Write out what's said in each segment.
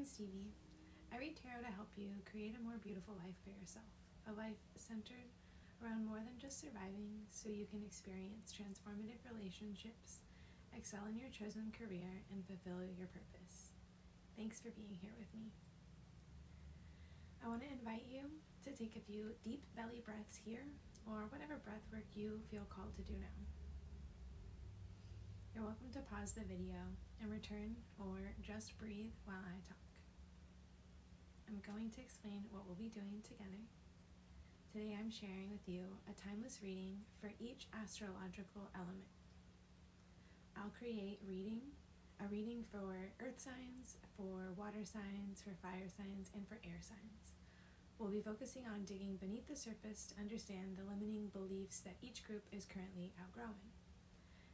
I'm Styve. I read tarot to help you create a more beautiful life for yourself, a life centered around more than just surviving so you can experience transformative relationships, excel in your chosen career, and fulfill your purpose. Thanks for being here with me. I want to invite you to take a few deep belly breaths here, or whatever breath work you feel called to do now. You're welcome to pause the video and return, or just breathe while I talk. I'm going to explain what we'll be doing together. Today I'm sharing with you a timeless reading for each astrological element. I'll create a reading for earth signs, for water signs, for fire signs, and for air signs. We'll be focusing on digging beneath the surface to understand the limiting beliefs that each group is currently outgrowing.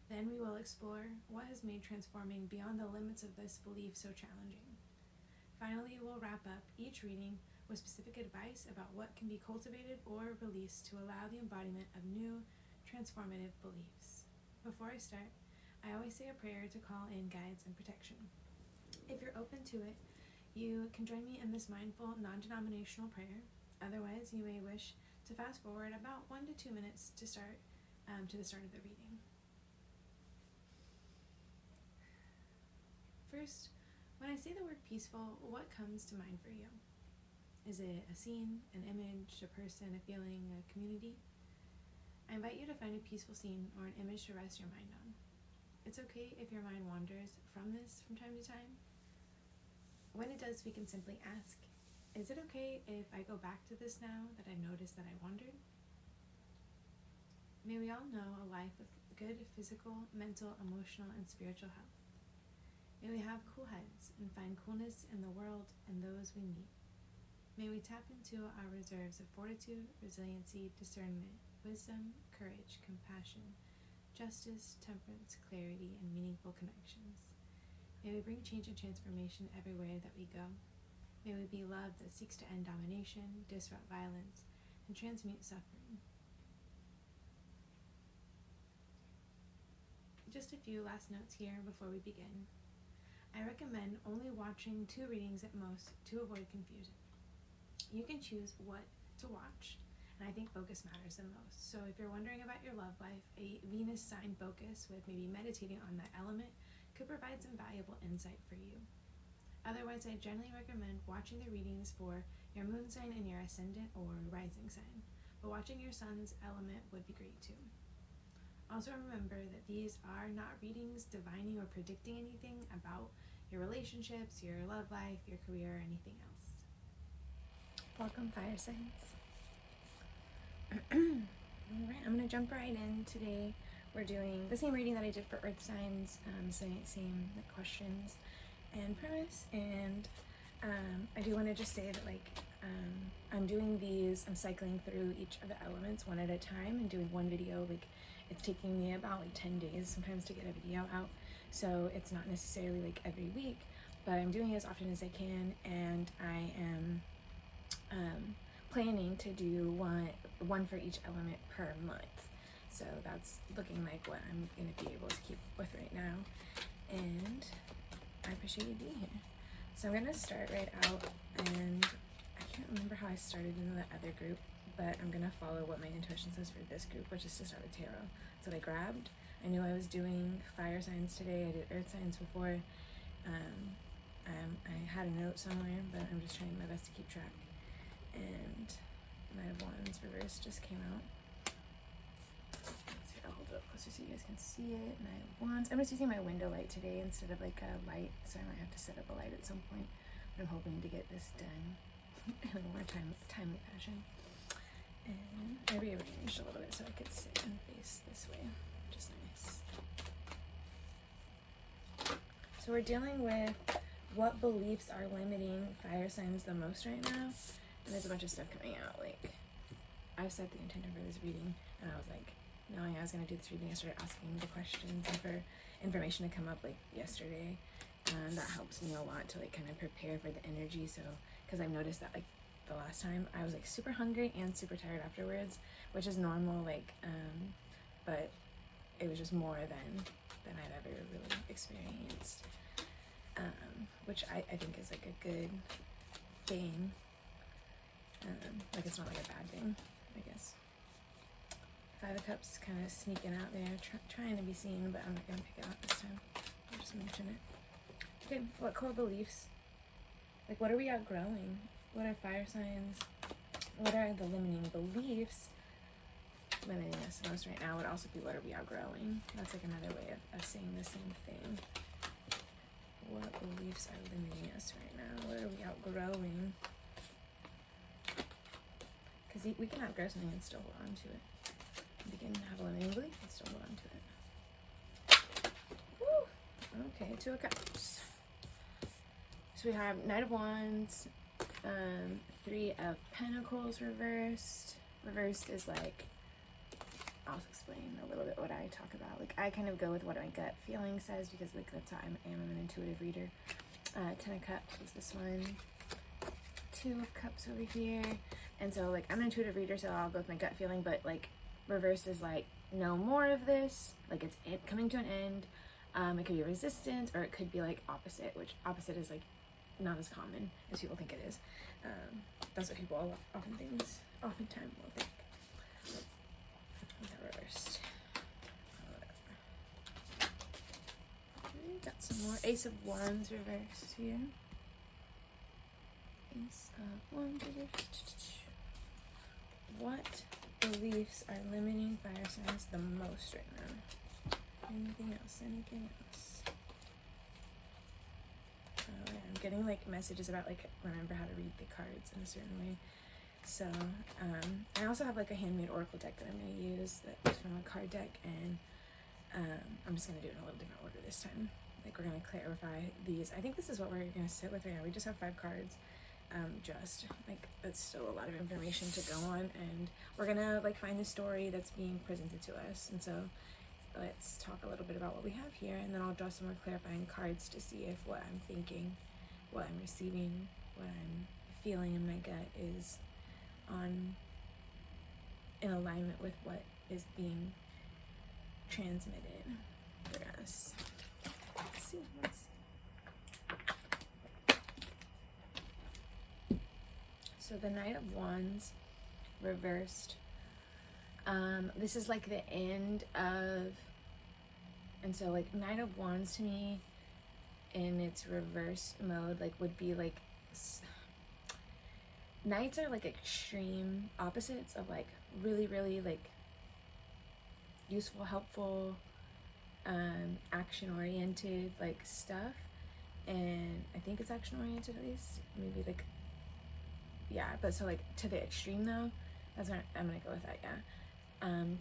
Then we will explore what has made transforming beyond the limits of this belief so challenging. Finally, we'll wrap up each reading with specific advice about what can be cultivated or released to allow the embodiment of new, transformative beliefs. Before I start, I always say a prayer to call in guides and protection. If you're open to it, you can join me in this mindful, non-denominational prayer. Otherwise, you may wish to fast forward about 1 to 2 minutes to the start of the reading. First, when I say the word peaceful, what comes to mind for you? Is it a scene, an image, a person, a feeling, a community? I invite you to find a peaceful scene or an image to rest your mind on. It's okay if your mind wanders from this from time to time. When it does, we can simply ask, is it okay if I go back to this now that I've noticed that I wandered? May we all know a life with good physical, mental, emotional, and spiritual health. May we have cool heads and find coolness in the world and those we meet. May we tap into our reserves of fortitude, resiliency, discernment, wisdom, courage, compassion, justice, temperance, clarity, and meaningful connections. May we bring change and transformation everywhere that we go. May we be love that seeks to end domination, disrupt violence, and transmute suffering. Just a few last notes here before we begin. I recommend only watching 2 readings at most to avoid confusion. You can choose what to watch, and I think focus matters the most. So if you're wondering about your love life, a Venus sign focus with maybe meditating on that element could provide some valuable insight for you. Otherwise, I generally recommend watching the readings for your moon sign and your ascendant or rising sign, but watching your sun's element would be great too. Also remember that these are not readings divining or predicting anything about your relationships, your love life, your career, or anything else. Welcome, fire signs. Alright, I'm going to jump right in. Today we're doing the same reading that I did for earth signs, same questions and premise, and I do want to just say that I'm doing these, I'm cycling through each of the elements one at a time and doing one video. It's taking me about 10 days sometimes to get a video out, so it's not necessarily every week, but I'm doing it as often as I can, and I am planning to do one for each element per month. So that's looking like what I'm going to be able to keep with right now, and I appreciate you being here. So I'm going to start right out, and I can't remember how I started in the other group, but I'm going to follow what my intuition says for this group, which is to start with tarot. So I grabbed. I knew I was doing fire signs today. I did earth signs before. I had a note somewhere, but I'm just trying my best to keep track. And Knight of Wands reverse just came out. Let's see, I'll hold it up closer so you guys can see it. Knight of Wands. I'm just using my window light today instead of a light, so I might have to set up a light at some point. But I'm hoping to get this done in a more timely fashion. And I rearranged a little bit so I could sit and face this way, which is nice. So we're dealing with what beliefs are limiting fire signs the most right now. And there's a bunch of stuff coming out. I set the intention for this reading, and I was knowing I was going to do this reading, I started asking the questions and for information to come up yesterday. And that helps me a lot to kind of prepare for the energy. So, because I've noticed that the last time I was super hungry and super tired afterwards, which is normal, but it was just more than I've ever really experienced. which I think is like a good thing. Like it's not like a bad thing, I guess. Five of Cups is kind of sneaking out there, trying to be seen, but I'm not going to pick it out this time. I'll just mention it. Okay, what core beliefs? Like, what are we outgrowing? What are fire signs? What are the limiting beliefs limiting us most right now? Would also be, what are we outgrowing? That's like another way of saying the same thing. What beliefs are limiting us right now? What are we outgrowing? Because we can outgrow something and still hold on to it. We can have a limiting belief and still hold on to it. Woo! Okay, Two of Cups. So we have Knight of Wands, Three of Pentacles reversed. Reversed is like, I'll explain a little bit what I talk about. Like, I kind of go with what my gut feeling says, because like that's how I'm an intuitive reader. Ten of Cups is this one. Two of Cups over here. And so like I'm an intuitive reader, so I'll go with my gut feeling, but like reversed is like, no more of this. Like it's coming to an end. It could be resistance, or it could be like opposite, which opposite is like not as common as people think it is. That's what people oftentimes will think. Reversed. Got some more Ace of Wands reversed here. Ace of Wands reversed. What beliefs are limiting fire signs the most right now? Anything else? Anything else? Oh, yeah, I'm getting like messages about like remember how to read the cards in a certain way. So I also have like a handmade oracle deck that I'm going to use that is from a card deck, and I'm just going to do it in a little different order this time. Like we're going to clarify these. I think this is what we're going to sit with right now. We just have 5 cards. Just like that's still a lot of information to go on, and we're going to like find the story that's being presented to us. And so let's talk a little bit about what we have here, and then I'll draw some more clarifying cards to see if what I'm thinking, what I'm receiving, what I'm feeling in my gut is in alignment with what is being transmitted for us. Let's see. So the Knight of Wands reversed. This is like the end of, and so like Knight of Wands to me in its reverse mode like would be like, Knights are like extreme opposites of like really like useful, helpful, action oriented like stuff. And I think it's action oriented, at least maybe like, yeah, but so like to the extreme though, that's what I'm gonna go with that. Yeah,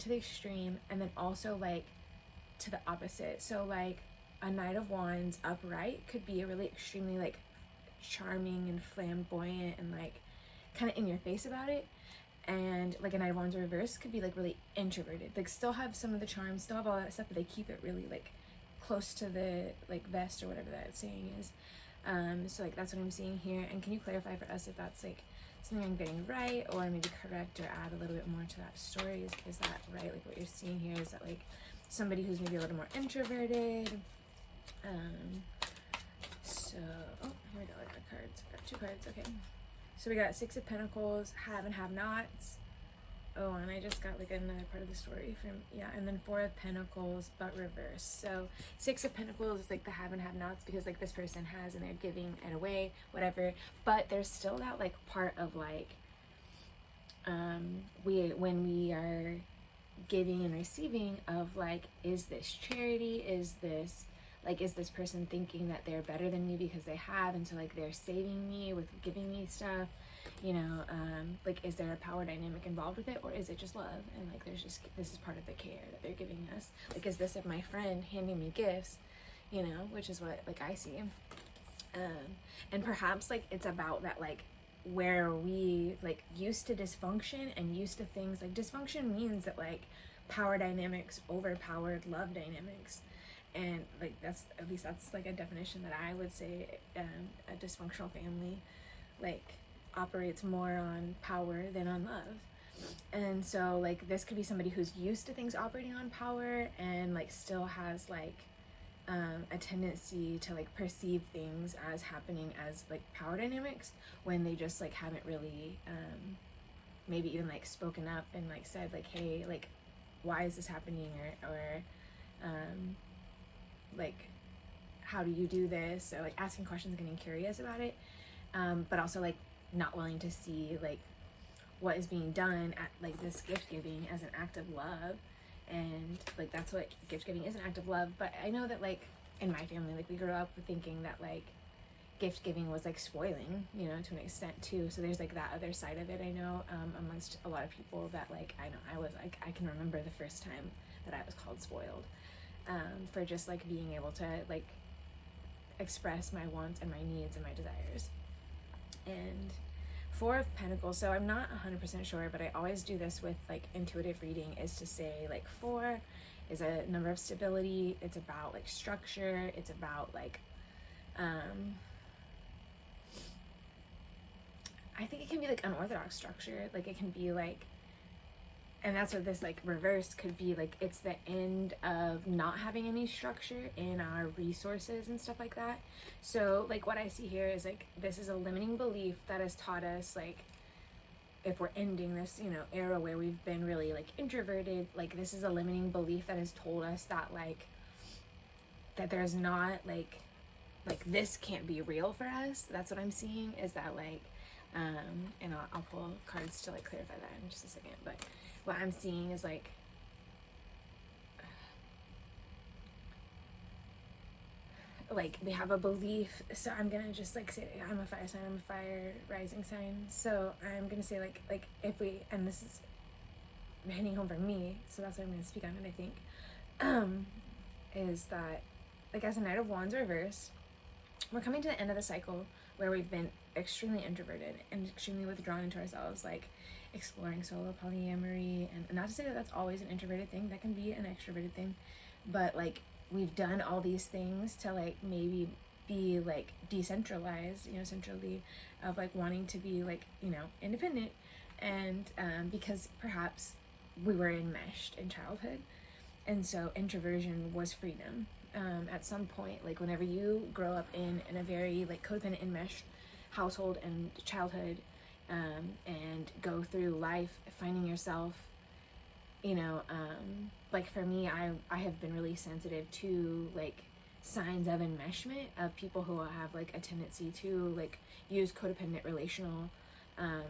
to the extreme, and then also like to the opposite. So like a Knight of Wands upright could be a really extremely like charming and flamboyant and like kind of in your face about it, and like a Knight of Wands reverse could be like really introverted, like still have some of the charm, still have all that stuff, but they keep it really like close to the like vest or whatever that saying is. So like that's what I'm seeing here. And can you clarify for us if that's like something I'm getting right, or maybe correct or add a little bit more to that story? Is that right? Like what you're seeing here, is that like somebody who's maybe a little more introverted? So oh, here we go, like the cards. I've got 2 cards. Okay, so we got 6 of Pentacles, have and have nots. Oh, and I just got like another part of the story from, yeah, and then 4 of Pentacles, but reversed. So 6 of Pentacles is like the have and have nots, because like this person has and they're giving it away, whatever. But there's still that like part of like, when we are giving and receiving of like, is this charity? Is this person thinking that they're better than me because they have, and so like they're saving me with giving me stuff? You know, like is there a power dynamic involved with it, or is it just love? And like there's just, this is part of the care that they're giving us. Like, is this of my friend handing me gifts, you know, which is what like I see. And perhaps like it's about that, like where we like used to dysfunction and used to things like dysfunction means that like power dynamics overpowered love dynamics. And like that's, at least that's like a definition that I would say, a dysfunctional family like operates more on power than on love. And so like this could be somebody who's used to things operating on power and like still has like a tendency to like perceive things as happening as like power dynamics when they just like haven't really maybe even like spoken up and like said like, hey, like why is this happening, or like how do you do this, or like asking questions, getting curious about it, but also like not willing to see like what is being done at like this gift giving as an act of love. And like that's what gift giving is, an act of love. But I know that like in my family, like we grew up thinking that like gift giving was like spoiling, you know, to an extent too. So there's like that other side of it, I know, amongst a lot of people, that like I know I was like, I can remember the first time that I was called spoiled, for just like being able to like express my wants and my needs and my desires. And Four of Pentacles, so I'm not 100% sure, but I always do this with like intuitive reading, is to say like 4 is a number of stability. It's about like structure. It's about like I think it can be like unorthodox structure. Like it can be like, and that's what this like reverse could be, like it's the end of not having any structure in our resources and stuff like that. So like what I see here is like this is a limiting belief that has taught us, like if we're ending this, you know, era where we've been really like introverted, like this is a limiting belief that has told us that like that there's not like this can't be real for us. That's what I'm seeing, is that like and I'll pull cards to like clarify that in just a second, but what I'm seeing is like they have a belief. So I'm gonna just like say I'm a fire sign, I'm a fire rising sign, so I'm gonna say like if we, and this is hitting home for me, so that's what I'm gonna speak on it, I think, is that like as a Knight of Wands reverse, we're coming to the end of the cycle where we've been extremely introverted and extremely withdrawn into ourselves, like exploring solo polyamory. And not to say that that's always an introverted thing, that can be an extroverted thing, but like we've done all these things to like maybe be like decentralized, you know, centrally, of like wanting to be like, you know, independent. And because perhaps we were enmeshed in childhood, and so introversion was freedom. At some point, like whenever you grow up in a very like codependent enmeshed household and childhood, and go through life finding yourself, you know, like for me, I have been really sensitive to like signs of enmeshment of people who have like a tendency to like use codependent relational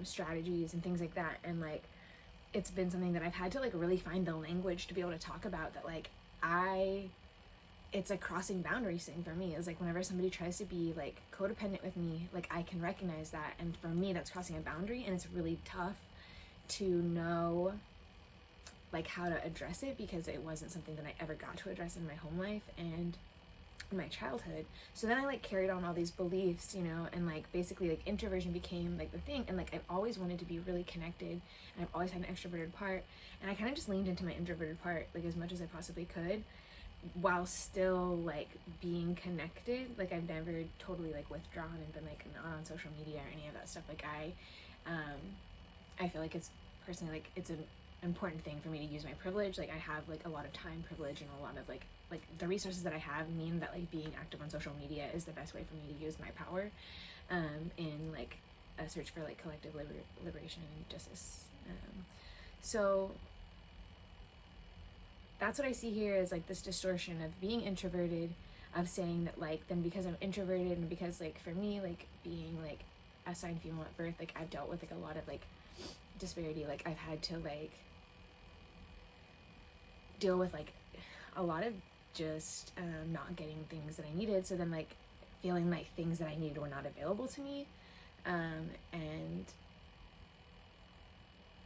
strategies and things like that. And like it's been something that I've had to like really find the language to be able to talk about, that like it's a crossing boundaries thing for me. Is like whenever somebody tries to be like codependent with me, like I can recognize that, and for me that's crossing a boundary, and it's really tough to know like how to address it, because it wasn't something that I ever got to address in my home life and in my childhood. So then I like carried on all these beliefs, you know, and like basically like introversion became like the thing. And like I've always wanted to be really connected, and I've always had an extroverted part, and I kind of just leaned into my introverted part like as much as I possibly could, while still like being connected. Like I've never totally like withdrawn and been like not on social media or any of that stuff. Like I feel like it's personally like it's an important thing for me to use my privilege. Like I have like a lot of time privilege, and a lot of like the resources that I have mean that like being active on social media is the best way for me to use my power in like a search for like collective liberation and justice. So that's what I see here, is like this distortion of being introverted, of saying that like then because I'm introverted, and because like for me like being like assigned female at birth, like I've dealt with like a lot of like disparity. Like I've had to like deal with like a lot of just not getting things that I needed, so then like feeling like things that I needed were not available to me, and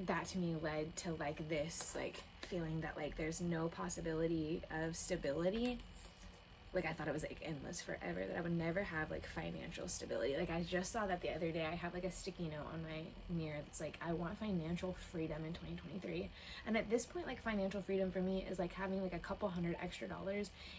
that to me led to like this like feeling that like there's no possibility of stability. Like I thought it was like endless forever, that I would never have like financial stability. Like I just saw that the other day. I have like a sticky note on my mirror that's like, I want financial freedom in 2023. And at this point, like financial freedom for me is like having like a couple $100 extra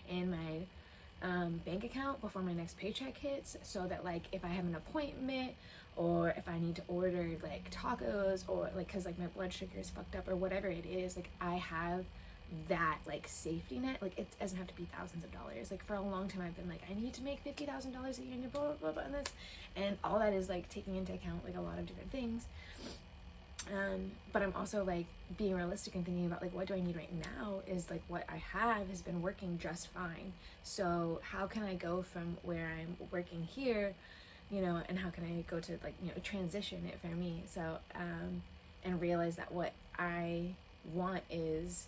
in my bank account before my next paycheck hits, so that like if I have an appointment, or if I need to order like tacos, or like because like my blood sugar is fucked up or whatever it is, like I have that like safety net. Like it doesn't have to be thousands of dollars. Like for a long time I've been like, I need to make $50,000 a year and blah blah blah blah and this, and all that is like taking into account like a lot of different things. But I'm also like being realistic and thinking about like, what do I need right now is like what I have has been working just fine. So how can I go from where I'm working here, you know, and how can I go to like, you know, transition it for me. So, and realize that what I want is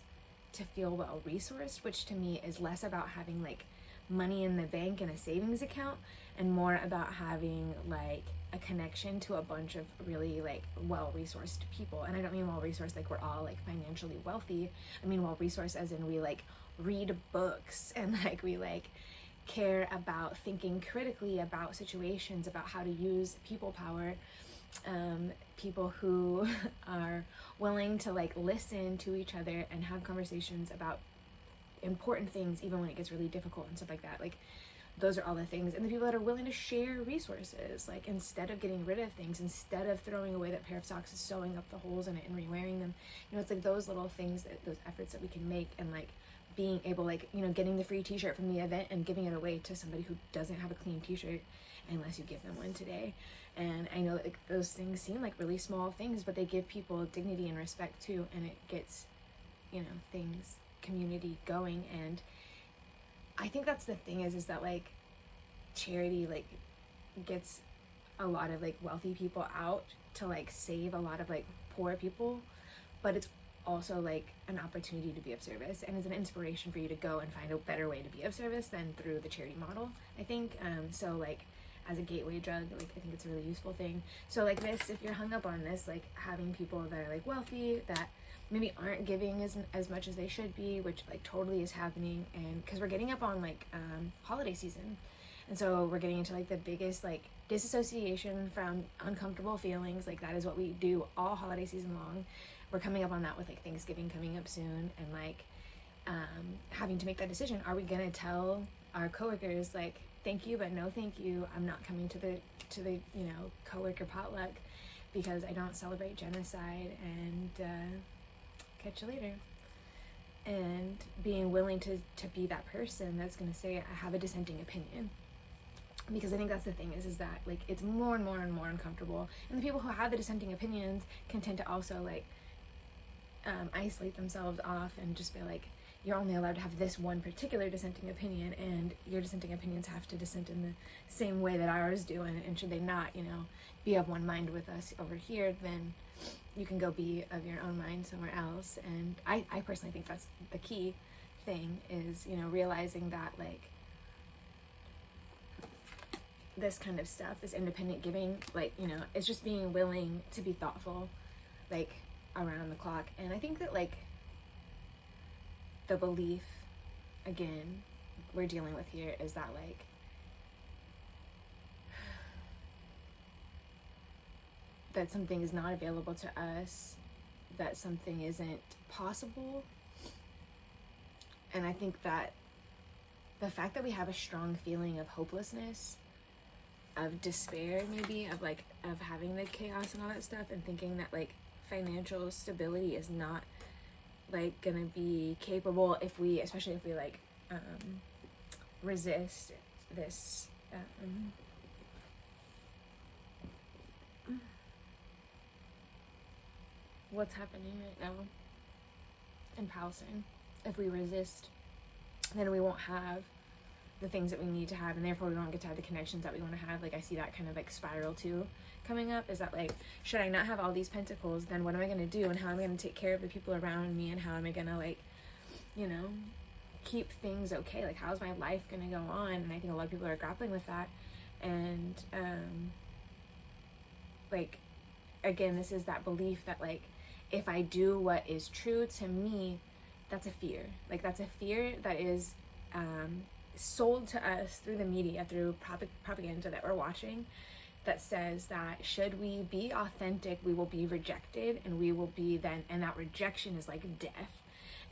to feel well resourced, which to me is less about having like money in the bank in a savings account and more about having like a connection to a bunch of really like well-resourced people. And I don't mean well-resourced like we're all like financially wealthy. I mean well-resourced as in we like read books and like we like care about thinking critically about situations, about how to use people power, people who are willing to like listen to each other and have conversations about important things even when it gets really difficult and stuff like that. Like those are all the things. And the people that are willing to share resources, like instead of getting rid of things, instead of throwing away that pair of socks, is sewing up the holes in it and re-wearing them. You know, it's like those little things, those efforts that we can make, and like being able, like, you know, getting the free t-shirt from the event and giving it away to somebody who doesn't have a clean t-shirt unless you give them one today. And I know like those things seem like really small things, but they give people dignity and respect too, and it gets, you know, things, community going. And I think that's the thing is that like charity like gets a lot of like wealthy people out to like save a lot of like poor people, but it's also like an opportunity to be of service, and it's an inspiration for you to go and find a better way to be of service than through the charity model, I think. So like as a gateway drug, like I think it's a really useful thing. So like this, if you're hung up on this, like having people that are like wealthy that maybe aren't giving as much as they should be, which like totally is happening, and because we're getting up on like holiday season, and so we're getting into like the biggest like disassociation from uncomfortable feelings. Like that is what we do all holiday season long. We're coming up on that with like Thanksgiving coming up soon, and like having to make that decision. Are we gonna tell our coworkers like thank you but no thank you, I'm not coming to the you know coworker potluck because I don't celebrate genocide, and catch you later. And being willing to be that person that's going to say I have a dissenting opinion, because I think that's the thing is that like it's more and more and more uncomfortable, and the people who have the dissenting opinions can tend to also like isolate themselves off and just be like, you're only allowed to have this one particular dissenting opinion, and your dissenting opinions have to dissent in the same way that ours do, and should they not, you know, be of one mind with us over here, then you can go be of your own mind somewhere else. And I personally think that's the key thing is, you know, realizing that like this kind of stuff, this independent giving, like, you know, it's just being willing to be thoughtful, like around the clock. And I think that like the belief, again, we're dealing with here is that like that something is not available to us, that something isn't possible. And I think that the fact that we have a strong feeling of hopelessness, of despair maybe, of like of having the chaos and all that stuff, and thinking that like financial stability is not like gonna be capable if we, especially if we like resist this what's happening right now in Palestine. If we resist, then we won't have the things that we need to have, and therefore we won't get to have the connections that we want to have. Like I see that kind of like spiral too coming up, is that like, should I not have all these pentacles, then what am I going to do, and how am I going to take care of the people around me, and how am I going to like, you know, keep things okay, like how's my life going to go on? And I think a lot of people are grappling with that. And like again, this is that belief that like if I do what is true to me, that's a fear. Like that's a fear that is sold to us through the media, through propaganda that we're watching, that says that should we be authentic, we will be rejected, and we will be then, and that rejection is like death.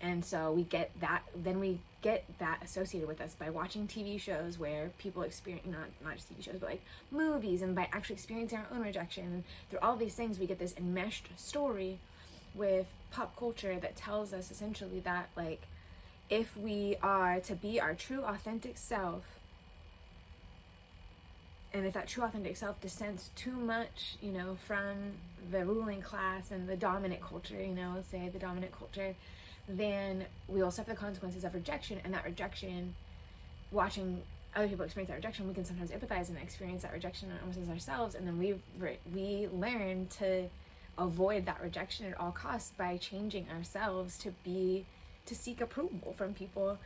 And so we get that, then we get that associated with us by watching TV shows where people experience, not just TV shows, but like movies, and by actually experiencing our own rejection. And through all these things, we get this enmeshed story with pop culture that tells us essentially that, like, if we are to be our true authentic self, and if that true authentic self dissents too much, you know, from the ruling class and the dominant culture, you know, let's say the dominant culture, then we will suffer the consequences of rejection. And that rejection, watching other people experience that rejection, we can sometimes empathize and experience that rejection almost as ourselves. And then we learn to avoid that rejection at all costs by changing ourselves to seek approval from people.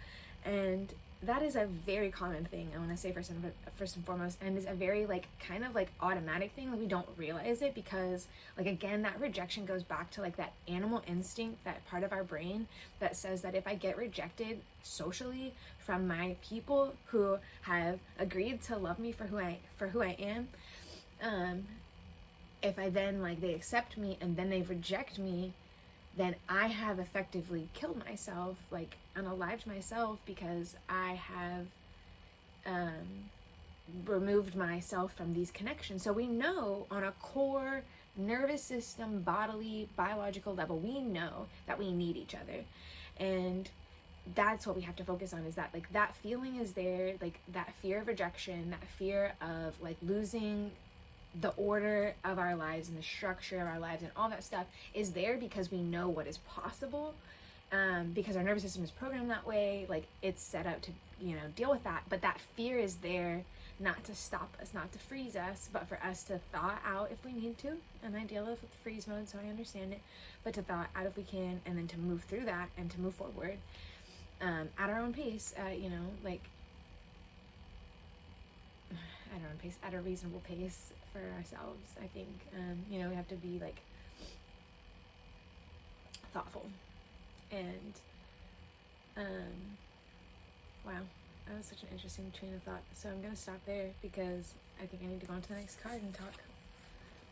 And that is a very common thing, I want to say, first and foremost, and is a very, like, kind of like automatic thing. Like, we don't realize it because, like, again, that rejection goes back to, like, that animal instinct, that part of our brain that says that if I get rejected socially from my people who have agreed to love me for who I am, if I then, like, they accept me and then they reject me, then I have effectively killed myself, like, unalived myself, because I have removed myself from these connections. So we know on a core nervous system, bodily, biological level, we know that we need each other. And that's what we have to focus on, is that, like, that feeling is there, like, that fear of rejection, that fear of, like, losing the order of our lives and the structure of our lives and all that stuff is there because we know what is possible, because our nervous system is programmed that way. Like, it's set up to, you know, deal with that. But that fear is there not to stop us, not to freeze us, but for us to thaw out if we need to. And I deal with freeze mode, so I understand it, but to thaw out if we can, and then to move through that and to move forward at our own pace, you know, like, at our own pace, at a reasonable pace for ourselves. I think, you know, we have to be, like, thoughtful. And wow, that was such an interesting train of thought. So I'm gonna stop there because I think I need to go on to the next card and talk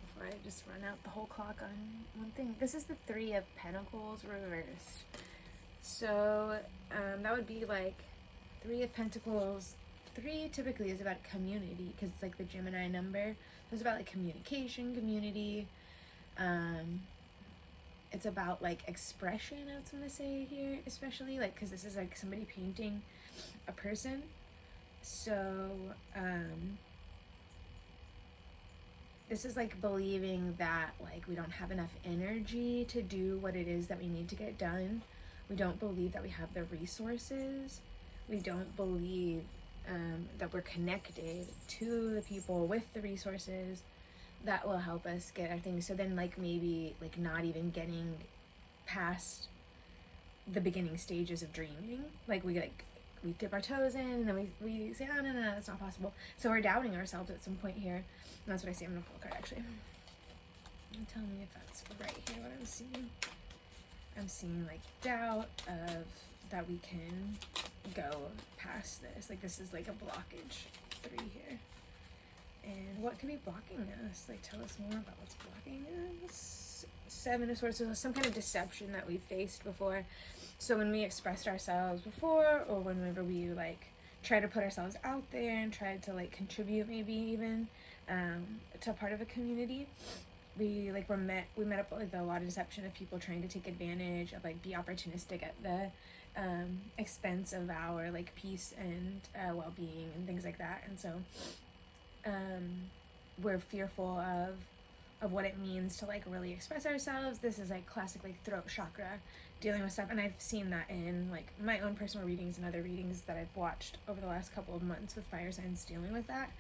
before I just run out the whole clock on one thing. This is the Three of Pentacles reversed. So that would be like Three of Pentacles. 3 typically is about community because it's like the Gemini number. So it's about, like, communication, community. It's about, like, expression, I was gonna say here, especially, like, because this is, like, somebody painting a person. So this is, like, believing that, like, we don't have enough energy to do what it is that we need to get done. We don't believe that we have the resources. We don't believe that we're connected to the people with the resources that will help us get our things. So then, like, maybe, like, not even getting past the beginning stages of dreaming. Like, we dip our toes in, and then we say, oh, no, that's not possible. So we're doubting ourselves at some point here. And that's what I see. I'm gonna pull a card, actually. Tell me if that's right here, what I'm seeing. I'm seeing, like, doubt of that we can go past this. Like, this is like a blockage 3 here. And what could be blocking us? Like, tell us more about what's blocking us. 7 of Swords. So some kind of deception that we faced before. So when we expressed ourselves before, or whenever we, like, try to put ourselves out there and try to, like, contribute maybe even to part of a community, we met up with a lot of deception of people trying to take advantage of, like, be opportunistic at the expense of our, like, peace and well-being and things like that. And so we're fearful of what it means to, like, really express ourselves. This is, like, classic, like, throat chakra, dealing with stuff. And I've seen that in, like, my own personal readings and other readings that I've watched over the last couple of months with fire signs dealing with that.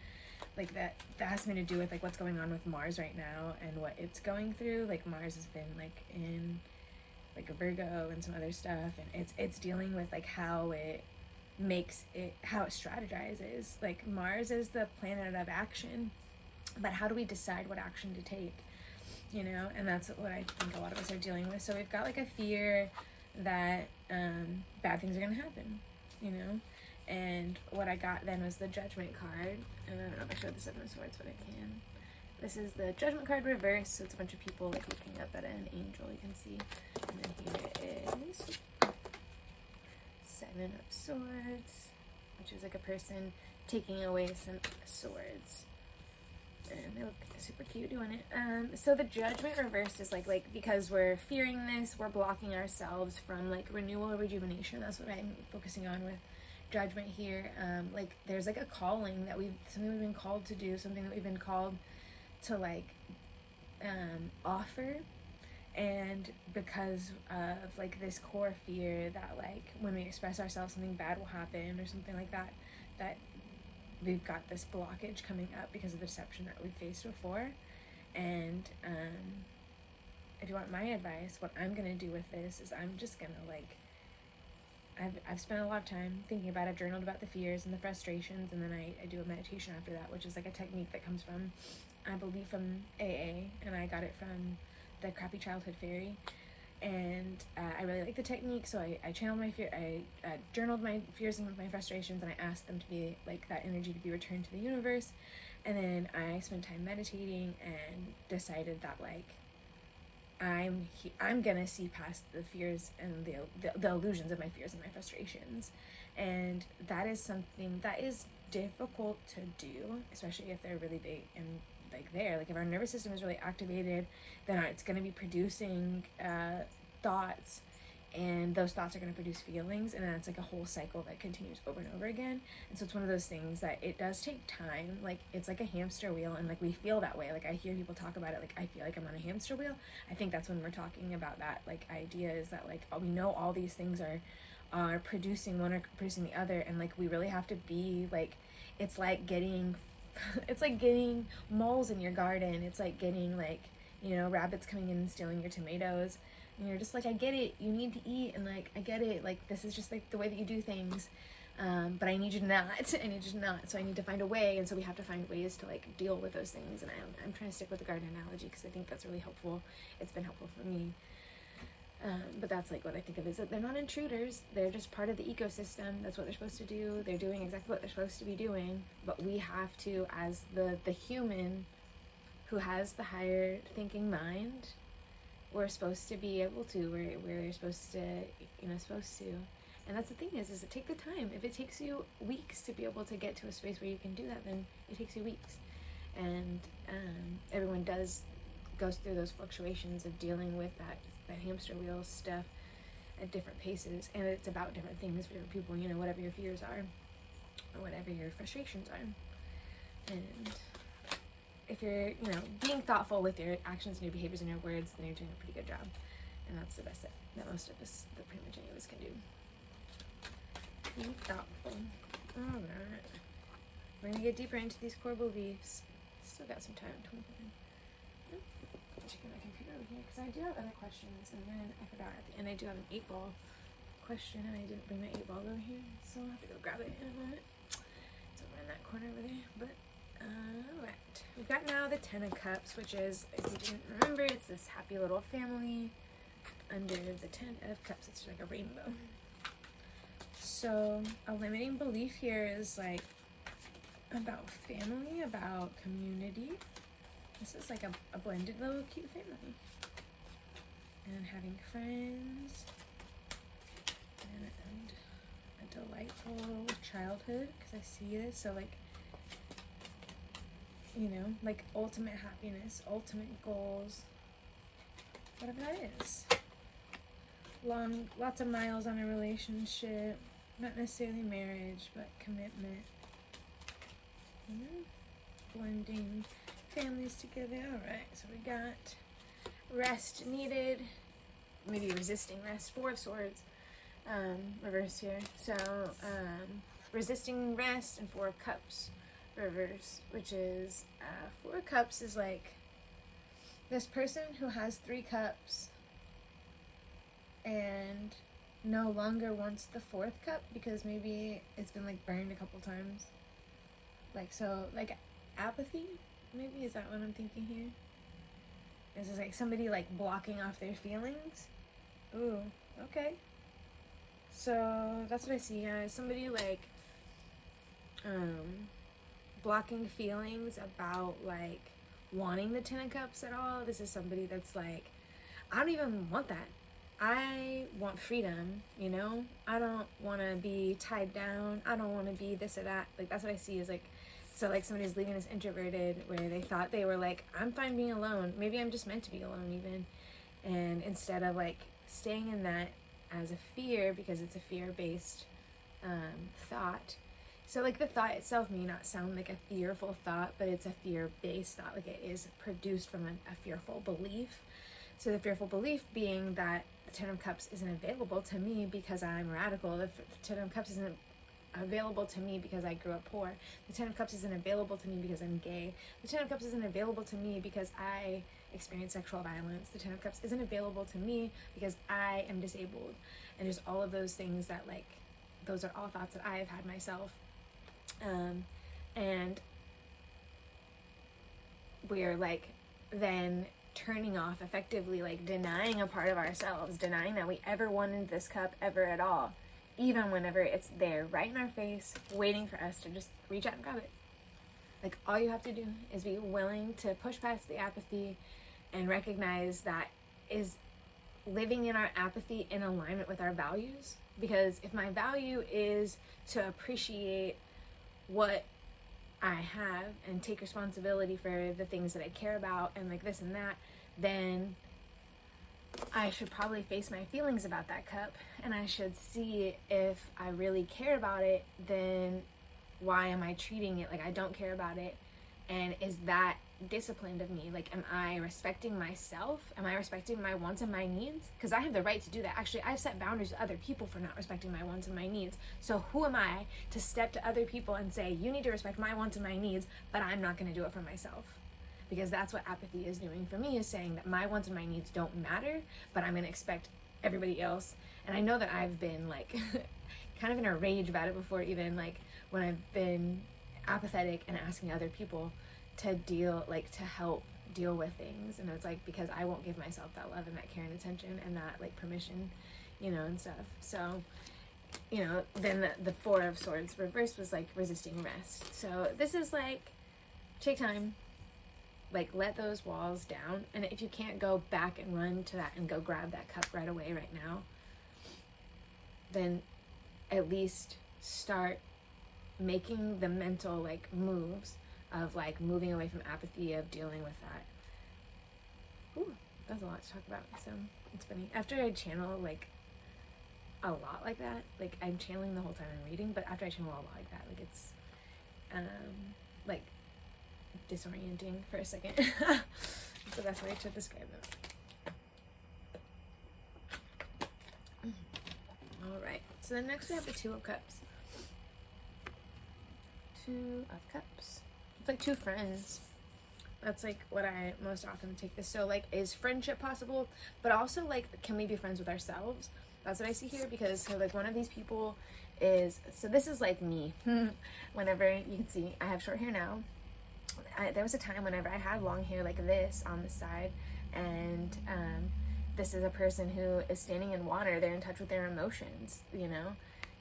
Like, that has something to do with, like, what's going on with Mars right now and what it's going through. Like, Mars has been, like, in, like, a Virgo and some other stuff, and it's dealing with, like, how it strategizes. Like, Mars is the planet of action, but how do we decide what action to take, you know? And that's what I think a lot of us are dealing with. So we've got, like, a fear that bad things are gonna happen, you know? And what I got then was the Judgment card. And I don't know if I showed the 7 of Swords, but I can. This is the Judgment card reversed, so it's a bunch of people, like, looking up at an angel, you can see. And then here is 7 of Swords, which is, like, a person taking away some swords. And they look super cute doing it. So the judgment reversed is like because we're fearing this, we're blocking ourselves from like renewal or rejuvenation. That's what I'm focusing on with judgment here. Like there's like a calling that something we've been called to do, something that we've been called to like offer. And because of like this core fear that like when we express ourselves something bad will happen or something like that, that we've got this blockage coming up because of the deception that we faced before. And if you want my advice, what I'm gonna do with this is I'm just gonna like I've spent a lot of time thinking about it. I've journaled about the fears and the frustrations, and then I do a meditation after that, which is like a technique that comes from, I believe, from AA, and I got it from the Crappy Childhood Fairy. And I really like the technique, so I channeled my fear, I journaled my fears and my frustrations, and I asked them to be like that energy to be returned to the universe. And then I spent time meditating and decided that like I'm gonna see past the fears and the illusions of my fears and my frustrations. And that is something that is difficult to do, especially if they're really big and like there. Like if our nervous system is really activated, then it's gonna be producing thoughts, and those thoughts are going to produce feelings, and then it's like a whole cycle that continues over and over again. And so it's one of those things that it does take time. Like it's like a hamster wheel, and like we feel that way. Like I hear people talk about it, like I feel like I'm on a hamster wheel. I think that's when we're talking about that like idea, is that like we know all these things are producing one or producing the other, and like we really have to be like, it's like getting it's like getting moles in your garden. It's like getting like, you know, rabbits coming in and stealing your tomatoes. And you're just like, I get it, you need to eat, and like I get it, like this is just like the way that you do things, but I need you to not. I need you to not. So I need to find a way, and so we have to find ways to like deal with those things. And I'm trying to stick with the garden analogy because I think that's really helpful. It's been helpful for me. But that's like what I think of, is that they're not intruders. They're just part of the ecosystem. That's what they're supposed to do. They're doing exactly what they're supposed to be doing. But we have to, as the human who has the higher thinking mind, we're supposed to be able to, we're supposed to, and that's the thing is it take the time. If it takes you weeks to be able to get to a space where you can do that, then it takes you weeks. And everyone goes through those fluctuations of dealing with that hamster wheel stuff at different paces, and it's about different things for different people, whatever your fears are, or whatever your frustrations are. And if you're, being thoughtful with your actions and your behaviors and your words, then you're doing a pretty good job. And that's the best that most of us, that pretty much any of us can do. Be thoughtful. Alright. We're going to get deeper into these core beliefs. Still got some time. 20 minutes. Checking my computer over here, because I do have other questions, and then I forgot at the end I do have an 8-ball question, and I didn't bring my 8-ball over here, so I'll have to go grab it in a minute. It's over in that corner over there, but alright. We've got now the 10 of Cups, which is, if you didn't remember, it's this happy little family under the 10 of Cups. It's like a rainbow. So a limiting belief here is like about family, about community. This is like a blended little cute family. And having friends. And a delightful childhood, because I see this. So like, like ultimate happiness, ultimate goals, whatever that is. Lots of miles on a relationship, not necessarily marriage, but commitment. Blending families together. Alright, so we got rest needed, maybe resisting rest, 4 of Swords, reverse here. So, resisting rest, and 4 of Cups reverse, which is 4 cups is like this person who has 3 cups and no longer wants the 4th cup because maybe it's been like burned a couple times, like, so like apathy, maybe, is that what I'm thinking here? This is like somebody like blocking off their feelings. Ooh, okay, so that's what I see. Somebody like blocking feelings about like wanting the 10 of Cups at all. This is somebody that's like, I don't even want that. I want freedom, I don't want to be tied down. I don't want to be this or that. Like, that's what I see, is like So like somebody's leaving as introverted where they thought they were like, I'm fine being alone. Maybe I'm just meant to be alone even. And instead of like staying in that as a fear, because it's a fear-based thought. So like the thought itself may not sound like a fearful thought, but it's a fear-based thought. Like it is produced from a fearful belief. So the fearful belief being that the Ten of Cups isn't available to me because I'm radical. The Ten of Cups isn't available to me because I grew up poor. The Ten of Cups isn't available to me because I'm gay. The Ten of Cups isn't available to me because I experience sexual violence. The Ten of Cups isn't available to me because I am disabled. And there's all of those things that like, those are all thoughts that I have had myself. And we're like then turning off, effectively like denying a part of ourselves, denying that we ever wanted this cup ever at all, even whenever it's there right in our face, waiting for us to just reach out and grab it. Like all you have to do is be willing to push past the apathy and recognize that is living in our apathy in alignment with our values. Because if my value is to appreciate what I have and take responsibility for the things that I care about and like this and that, then I should probably face my feelings about that cup, and I should see if I really care about it, then why am I treating it like I don't care about it? And is that disciplined of me? Like, am I respecting myself? Am I respecting my wants and my needs? Because I have the right to do that. Actually, I've set boundaries with other people for not respecting my wants and my needs. So who am I to step to other people and say, you need to respect my wants and my needs, but I'm not going to do it for myself? Because that's what apathy is doing for me, is saying that my wants and my needs don't matter, but I'm going to expect everybody else. And I know that I've been like kind of in a rage about it before, even like when I've been apathetic and asking other people to help deal with things. And it's like, because I won't give myself that love and that care and attention and that like permission, and stuff. So, then the Four of Swords reversed was like resisting rest. So this is like, take time, like let those walls down. And if you can't go back and run to that and go grab that cup right away right now, then at least start making the mental like moves of like moving away from apathy, of dealing with that. Ooh, that's a lot to talk about. So it's funny. After I channel like a lot like that, like I'm channeling the whole time I'm reading, but after I channel a lot like that, like it's like disorienting for a second. It's the best way to describe it. All right. So then next we have the Two of Cups. Two of Cups. It's like two friends. That's like what I most often take this. So like, is friendship possible? But also like, can we be friends with ourselves? That's what I see here. Because so like one of these people is, so this is like me. Whenever you can see, I have short hair now. There was a time whenever I had long hair like this on the side, and this is a person who is standing in water. They're in touch with their emotions,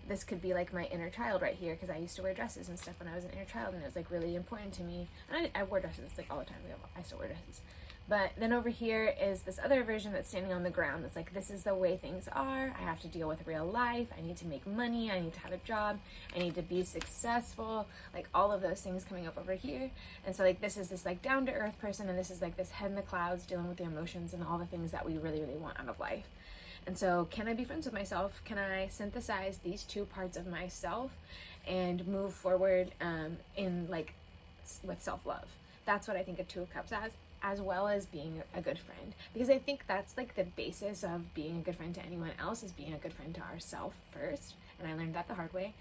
This could be like my inner child right here, because I used to wear dresses and stuff when I was an inner child, and it was like really important to me. And I wore dresses like all the time. I still wear dresses. But then over here is this other version that's standing on the ground. That's like, this is the way things are. I have to deal with real life. I need to make money. I need to have a job. I need to be successful. Like all of those things coming up over here. And so like, this is this like down to earth person. And this is like this head in the clouds dealing with the emotions and all the things that we really, really want out of life. And so can I be friends with myself? Can I synthesize these two parts of myself and move forward in like with self-love? That's what I think a Two of Cups as well as being a good friend. Because I think that's like the basis of being a good friend to anyone else, is being a good friend to ourselves first. And I learned that the hard way.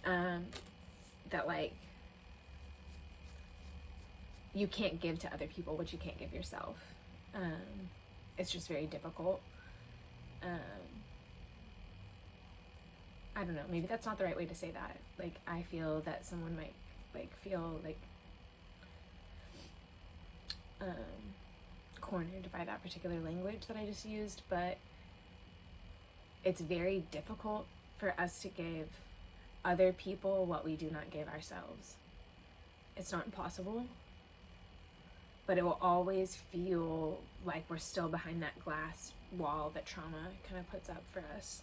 That like, you can't give to other people what you can't give yourself. It's just very difficult. I don't know, maybe that's not the right way to say that. Like, I feel that someone might like feel like cornered by that particular language that I just used, but it's very difficult for us to give other people what we do not give ourselves. It's not impossible, but it will always feel like we're still behind that glass wall that trauma kind of puts up for us.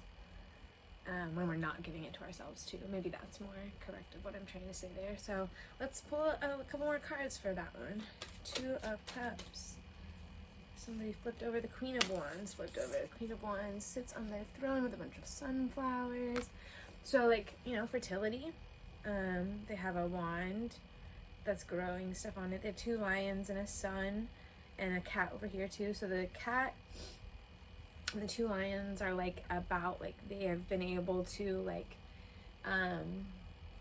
when we're not giving it to ourselves too. Maybe that's more correct of what I'm trying to say there. So let's pull a couple more cards for that one. Two of Cups. Somebody flipped over the Queen of Wands, flipped over the Queen of Wands, sits on their throne with a bunch of sunflowers. So like, you know, fertility. They have a wand that's growing stuff on it. They have two lions and a sun and a cat over here too. So the cat and the two lions are like about like they have been able to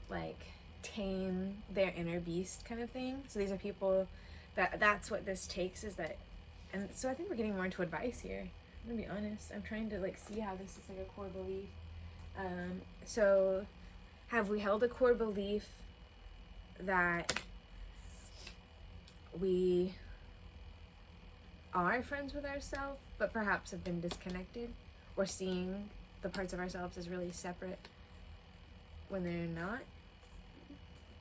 like tame their inner beast kind of thing. So these are people that's what this takes, is that. And so I think we're getting more into advice here. I'm gonna be honest. I'm trying to like see how this is like a core belief. So have we held a core belief that we are friends with ourselves, but perhaps have been disconnected, or seeing the parts of ourselves as really separate when they're not?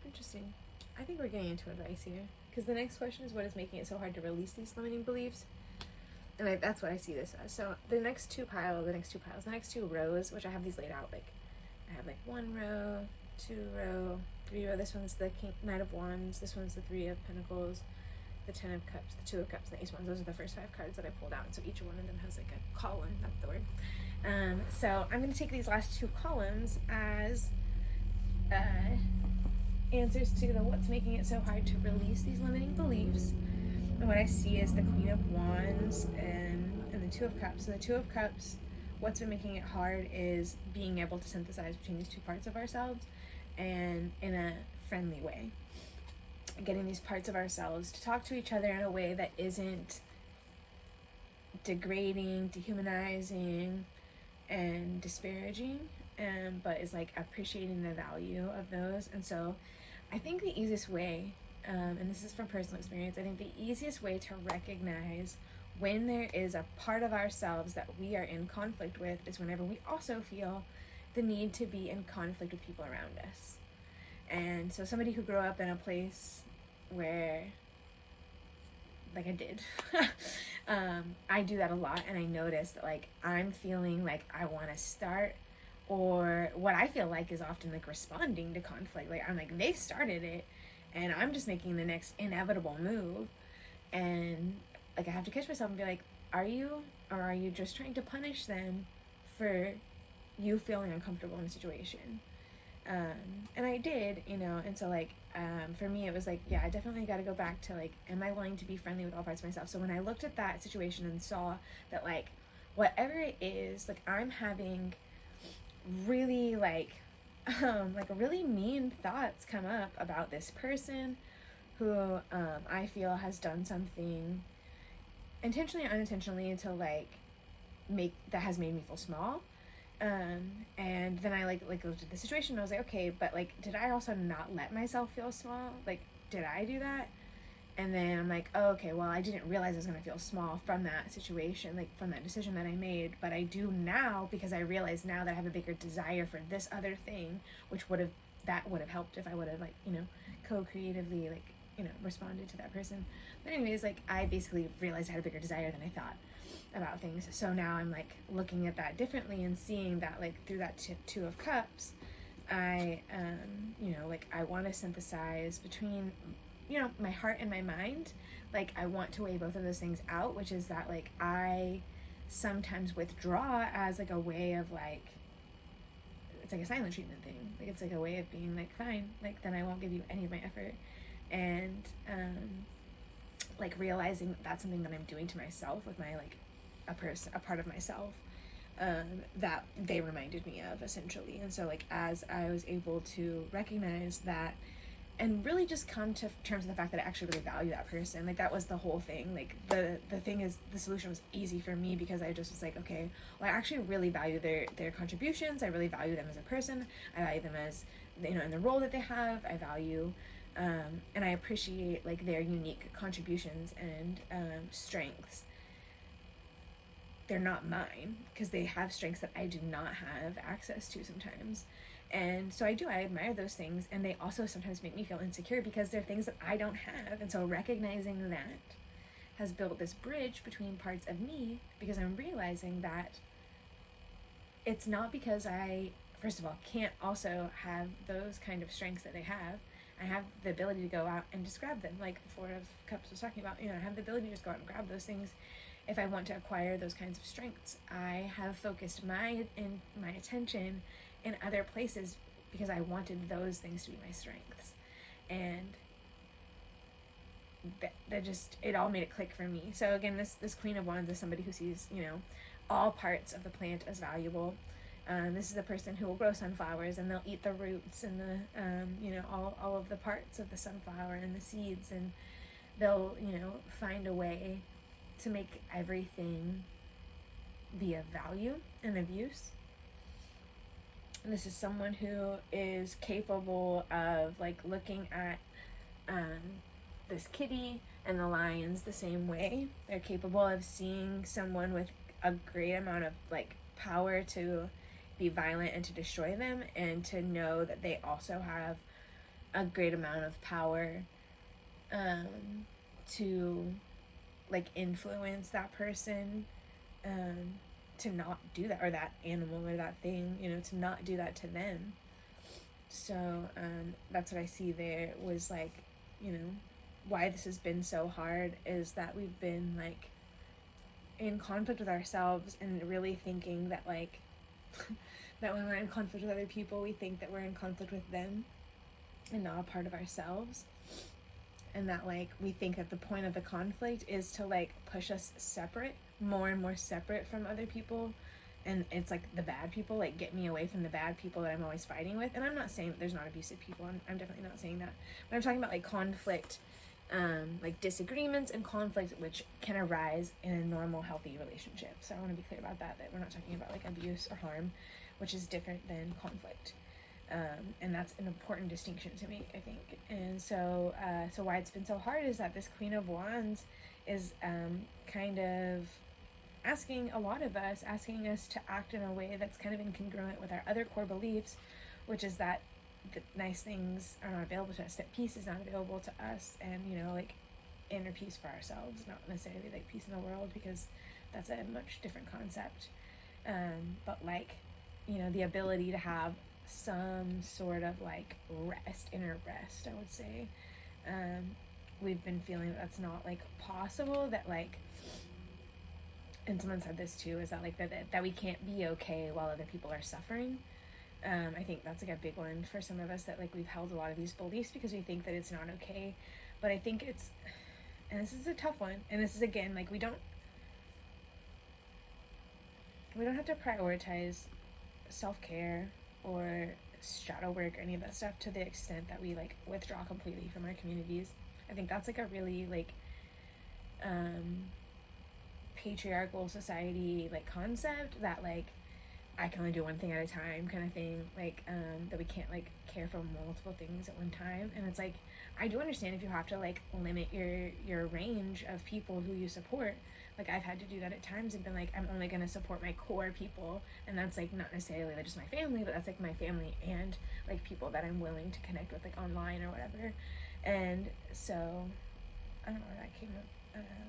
Interesting. I think we're getting into advice here. Because the next question is, what is making it so hard to release these limiting beliefs? And that's what I see this as. So the next two rows, which I have these laid out, like I have like 1 row, 2 row, 3 row. This one's the Knight of Wands. This one's the 3 of Pentacles, the 10 of Cups, the 2 of Cups, and the Ace of Wands. Those are the first 5 cards that I pulled out. So each one of them has like a column. That's the word. So I'm going to take these last 2 columns as answers to the what's making it so hard to release these limiting beliefs. And what I see is the Queen of Wands and the 2 of Cups. So the 2 of Cups, what's been making it hard is being able to synthesize between these two parts of ourselves, and in a friendly way. Getting these parts of ourselves to talk to each other in a way that isn't degrading, dehumanizing, and disparaging, but is like appreciating the value of those. And so I think the easiest way, and this is from personal experience, I think the easiest way to recognize when there is a part of ourselves that we are in conflict with is whenever we also feel the need to be in conflict with people around us. And so somebody who grew up in a place where, like I did, I do that a lot, and I notice that like I'm feeling like I want to start, or what I feel like is often like responding to conflict. Like I'm like, they started it and I'm just making the next inevitable move. And like I have to catch myself and be like, are you just trying to punish them for you feeling uncomfortable in a situation? And I did, you know, and so like for me it was like, yeah, I definitely got to go back to like, am I willing to be friendly with all parts of myself? So when I looked at that situation and saw that like whatever it is, like I'm having really like really mean thoughts come up about this person who I feel has done something intentionally or unintentionally to like that has made me feel small. And then I like looked at the situation and I was like, okay, but like did I also not let myself feel small? Like did I do that? And then I'm like, oh, okay, well, I didn't realize I was going to feel small from that situation, like from that decision that I made, but I do now because I realize now that I have a bigger desire for this other thing, which would have helped if I would have like, you know, co-creatively like, you know, responded to that person. But anyways, like I basically realized I had a bigger desire than I thought about things. So now I'm like looking at that differently and seeing that like through that 2 of Cups, I, you know, like I want to synthesize between, you know, my heart and my mind. Like I want to weigh both of those things out, which is that like I sometimes withdraw as like a way of like, it's like a silent treatment thing. Like it's like a way of being like, fine, like then I won't give you any of my effort. And like realizing that's something that I'm doing to myself with my like a part of myself that they reminded me of essentially. And so like as I was able to recognize that and really just come to terms with the fact that I actually really value that person. Like that was the whole thing. Like the thing is, the solution was easy for me because I just was like, okay, well I actually really value their contributions. I really value them as a person. I value them as, you know, in the role that they have. I value and I appreciate like their unique contributions and strengths. They're not mine because they have strengths that I do not have access to sometimes. And so I admire those things, and they also sometimes make me feel insecure because they're things that I don't have. And so recognizing that has built this bridge between parts of me because I'm realizing that it's not because I, first of all, can't also have those kind of strengths that they have. I have the ability to go out and just grab them, like the Four of Cups was talking about. I have the ability to just go out and grab those things if I want to acquire those kinds of strengths. I have focused my attention in other places because I wanted those things to be my strengths. And that just, it all made it click for me. So again, this Queen of Wands is somebody who sees, all parts of the plant as valuable. This is a person who will grow sunflowers, and they'll eat the roots and the, all of the parts of the sunflower and the seeds, and they'll, find a way to make everything be of value and of use. And this is someone who is capable of like looking at this kitty and the lions the same way. They're capable of seeing someone with a great amount of like power to be violent and to destroy them, and to know that they also have a great amount of power to like influence that person to not do that, or that animal or that thing, to not do that to them. So that's what I see there, was like, why this has been so hard is that we've been like in conflict with ourselves, and really thinking that like that when we're in conflict with other people, we think that we're in conflict with them and not a part of ourselves. And that like we think that the point of the conflict is to like push us separate, more and more separate from other people. And it's like the bad people, like get me away from the bad people that I'm always fighting with. And I'm not saying that there's not abusive people. I'm definitely not saying that. But I'm talking about like conflict, like disagreements and conflict, which can arise in a normal, healthy relationship. So I want to be clear about that we're not talking about like abuse or harm, which is different than conflict. And that's an important distinction to make, I think. And so why it's been so hard is that this Queen of Wands is kind of asking a lot of us, asking us to act in a way that's kind of incongruent with our other core beliefs, which is that the nice things are not available to us, that peace is not available to us, and, like inner peace for ourselves, not necessarily like peace in the world, because that's a much different concept. But like, the ability to have some sort of like rest, inner rest, I would say. We've been feeling that's not like possible, that like, and someone said this too, is that like that we can't be okay while other people are suffering. I think that's like a big one for some of us, that like we've held a lot of these beliefs because we think that it's not okay. But I think it's, and this is a tough one, and this is again like we don't have to prioritize self-care or shadow work or any of that stuff to the extent that we like withdraw completely from our communities. I think that's like a really like patriarchal society like concept, that like I can only do one thing at a time kind of thing, like that we can't like care for multiple things at one time. And it's like, I do understand if you have to like limit your range of people who you support. Like I've had to do that at times and been like, I'm only going to support my core people, and that's like not necessarily like just my family, but that's like my family and like people that I'm willing to connect with like online or whatever. And so I don't know where that came up.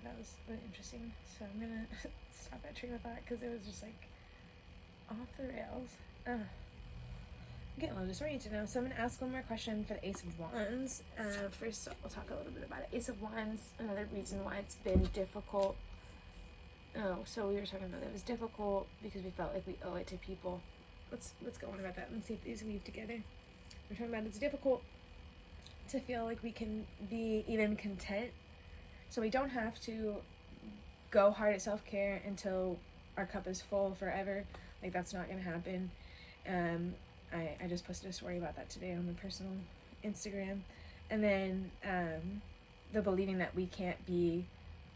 That was really interesting. So I'm gonna stop that train of thought because it was just like off the rails. I'm getting a little disoriented now. So I'm gonna ask one more question for the Ace of Wands. First, we'll talk a little bit about it. Ace of Wands. Another reason why it's been difficult. Oh, so we were talking about it was difficult because we felt like we owe it to people. Let's go on about that and see if these weave together. We're talking about it's difficult to feel like we can be even content. So we don't have to go hard at self-care until our cup is full forever. Like that's not gonna happen. I just posted a story about that today on my personal Instagram. And then the believing that we can't be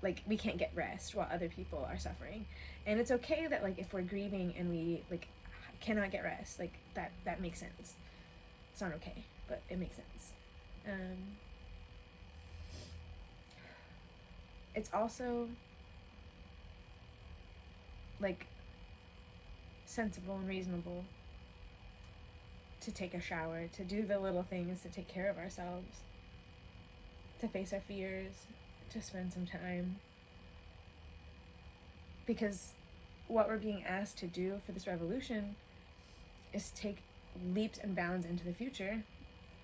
like, we can't get rest while other people are suffering. And it's okay that like if we're grieving and we like cannot get rest, like that makes sense. It's not okay, but it makes sense. It's also like sensible and reasonable to take a shower, to do the little things to take care of ourselves, to face our fears, to spend some time. Because what we're being asked to do for this revolution is take leaps and bounds into the future,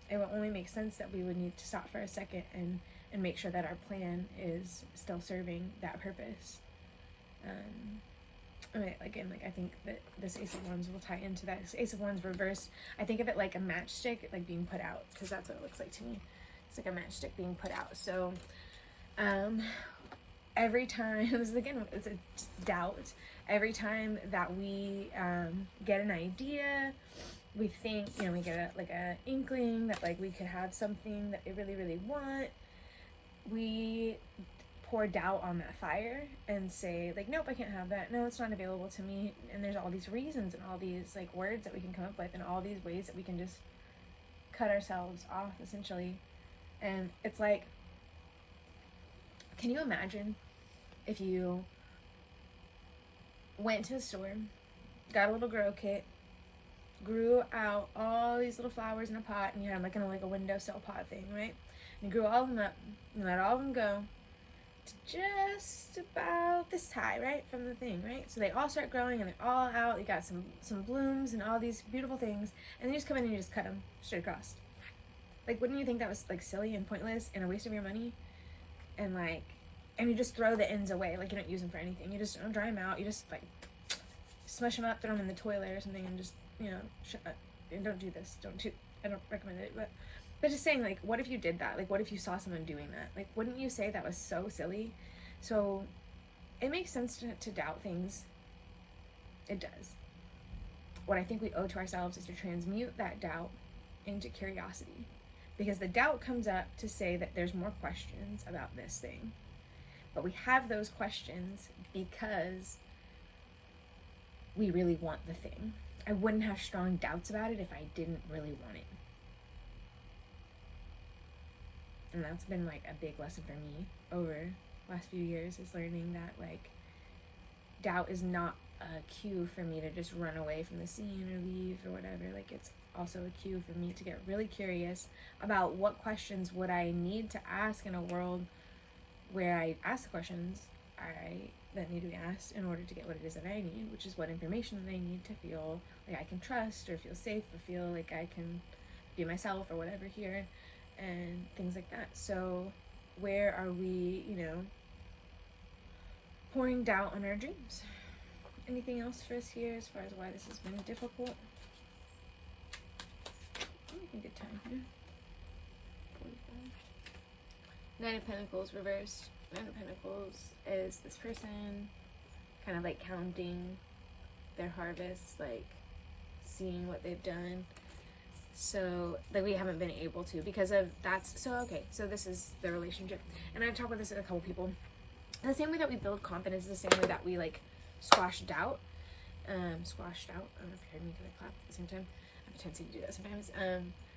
it will only make sense that we would need to stop for a second and make sure that our plan is still serving that purpose. Again, I think that this Ace of Wands will tie into that. This Ace of Wands reversed, I think of it like a matchstick, like being put out, because that's what it looks like to me. It's like a matchstick being put out. So, every time, this is again, it's a doubt. Every time that we get an idea, we think, we get a inkling that like we could have something that we really, really want, we pour doubt on that fire and say like, nope, I can't have that. No, it's not available to me. And there's all these reasons and all these like words that we can come up with and all these ways that we can just cut ourselves off essentially. And it's like, can you imagine if you went to the store, got a little grow kit, grew out all these little flowers in a pot, and you had like a windowsill pot thing, right? And you grew all of them up and let all of them go to just about this high, right, from the thing, right? So they all start growing and they're all out. You got some blooms and all these beautiful things, and then you just come in and you just cut them straight across. Like, wouldn't you think that was like silly and pointless and a waste of your money? And you just throw the ends away, like you don't use them for anything. You just don't dry them out. You just like smush them up, throw them in the toilet or something, and just and don't do this. I don't recommend it, but just saying, like, what if you did that? Like, what if you saw someone doing that? Like, wouldn't you say that was so silly? So it makes sense to doubt things. It does. What I think we owe to ourselves is to transmute that doubt into curiosity, because the doubt comes up to say that there's more questions about this thing. But we have those questions because we really want the thing. I wouldn't have strong doubts about it if I didn't really want it. And that's been like a big lesson for me over the last few years, is learning that like doubt is not a cue for me to just run away from the scene or leave or whatever. Like, it's also a cue for me to get really curious about what questions would I need to ask in a world where I ask the questions that need to be asked in order to get what it is that I need, which is what information that I need to feel like I can trust or feel safe or feel like I can be myself or whatever here, and things like that. So where are we, pouring doubt on our dreams? Anything else for us here as far as why this has been difficult? I think good time here. 45. Nine of Pentacles reversed. Nine of Pentacles is this person kind of like counting their harvest, like seeing what they've done. So that we haven't been able to because of that's so okay. So this is the relationship, and I've talked with this with a couple people. And the same way that we build confidence is the same way that we like squash doubt. Squashed out. I don't know if you heard me give a clap at the same time. I have a tendency to do that sometimes.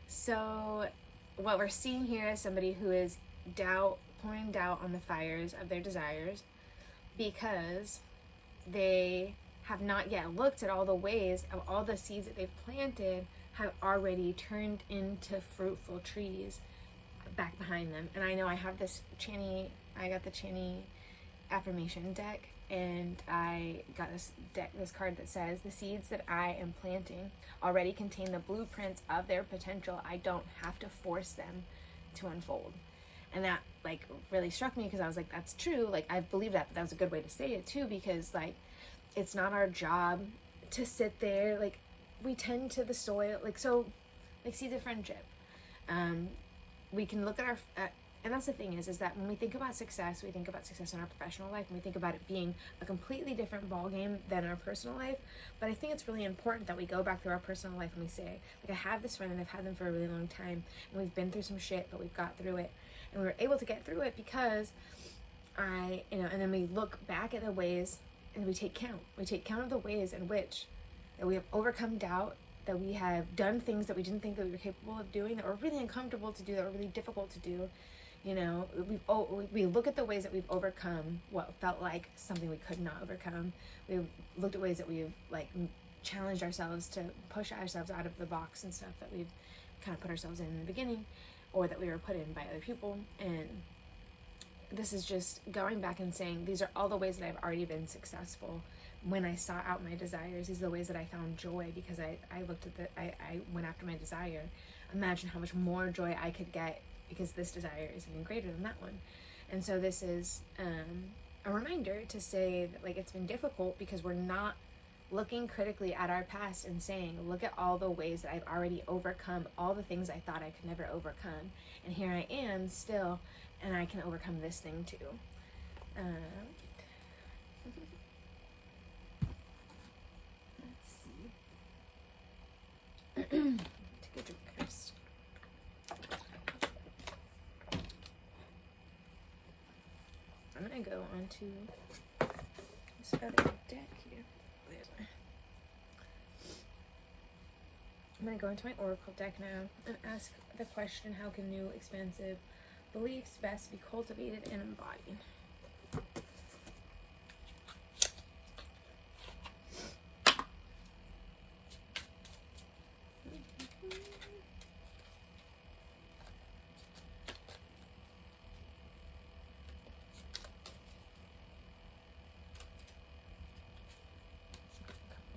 So what we're seeing here is somebody who is pouring doubt on the fires of their desires because they have not yet looked at all the ways of all the seeds that they've planted have already turned into fruitful trees back behind them. And I know I have this I got the Channy affirmation deck, and I got this card that says, the seeds that I am planting already contain the blueprints of their potential. I don't have to force them to unfold. And that like really struck me, because I was like, that's true. Like, I believe that, but that was a good way to say it too, because like, it's not our job to sit there. Like, we tend to the soil, like seeds of friendship. We can look at and that's the thing is that when we think about success, we think about success in our professional life, and we think about it being a completely different ballgame than our personal life. But I think it's really important that we go back through our personal life and we say, like, I have this friend and I've had them for a really long time, and we've been through some shit, but we've got through it. And we were able to get through it because and then we look back at the ways and we take count. We take count of the ways in which that we have overcome doubt, that we have done things that we didn't think that we were capable of doing, that were really uncomfortable to do, that were really difficult to do. We look at the ways that we've overcome what felt like something we could not overcome. We've looked at ways that we've like challenged ourselves to push ourselves out of the box and stuff that we've kind of put ourselves in the beginning, or that we were put in by other people. And this is just going back and saying, these are all the ways that I've already been successful when I sought out my desires. These are the ways that I found joy, because I went after my desire. Imagine how much more joy I could get, because this desire is even greater than that one. And so this is a reminder to say that, like, it's been difficult because we're not looking critically at our past and saying, look at all the ways that I've already overcome all the things I thought I could never overcome. And here I am still, and I can overcome this thing too. Let's see. Take a drink first. I'm going to go on to this other deck here. I'm going to go into my Oracle deck now and ask the question, how can new expansive beliefs best be cultivated and embodied?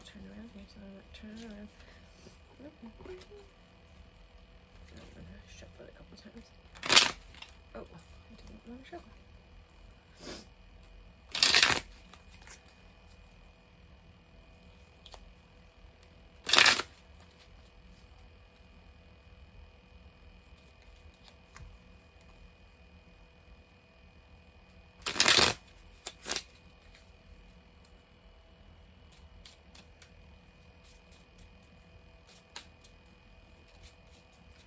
Turn around here, so I'm going to turn it around. I'm going to shuffle it a couple times. Oh, I didn't want to shuffle.